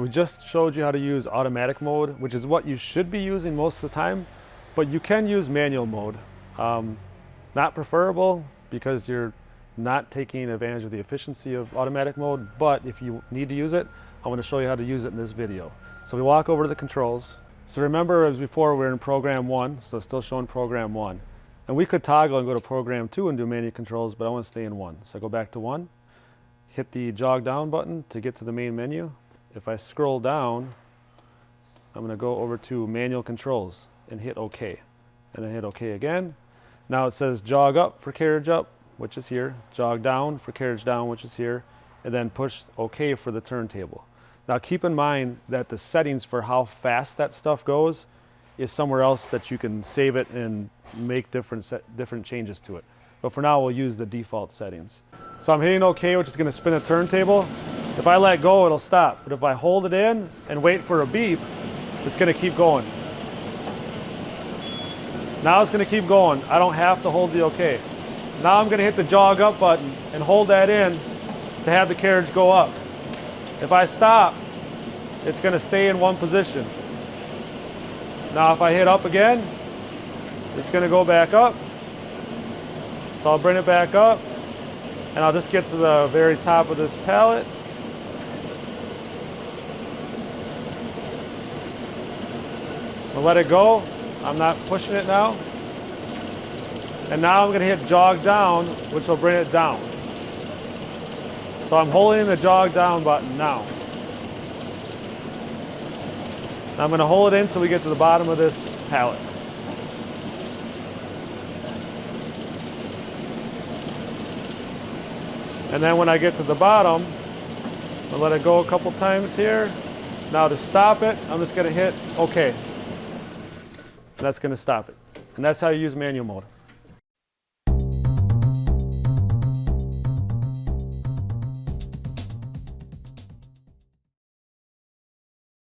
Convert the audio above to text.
we just showed you how to use automatic mode, which is what you should be using most of the time, but you can use manual mode. Not preferable because you're not taking advantage of the efficiency of automatic mode, but if you need to use it, I'm going to show you how to use it in this video. So we walk over to the controls. So remember, as before, we're in program 1, so still showing program 1. And we could toggle and go to program 2 and do manual controls, but I want to stay in 1. So I go back to 1, hit the jog down button to get to the main menu. If I scroll down, I'm going to go over to manual controls and hit OK. And then hit OK again. Now it says jog up for carriage up, which is here, jog down for carriage down, which is here, and then push OK for the turntable. Now keep in mind that the settings for how fast that stuff goes is somewhere else that you can save it and make different changes to it. But for now, we'll use the default settings. So I'm hitting OK, which is going to spin a turntable. If I let go, it'll stop. But if I hold it in and wait for a beep, it's going to keep going. Now it's going to keep going. I don't have to hold the OK. Now I'm going to hit the jog up button and hold that in to have the carriage go up. If I stop, it's going to stay in one position. Now if I hit up again, it's going to go back up. So I'll bring it back up, and I'll just get to the very top of this pallet. I'll let it go. I'm not pushing it now. And now I'm going to hit jog down, which will bring it down. So I'm holding the jog down button now. I'm going to hold it in until we get to the bottom of this pallet. And then when I get to the bottom, I'll let it go a couple times here. Now to stop it, I'm just going to hit OK. That's going to stop it. And that's how you use manual mode.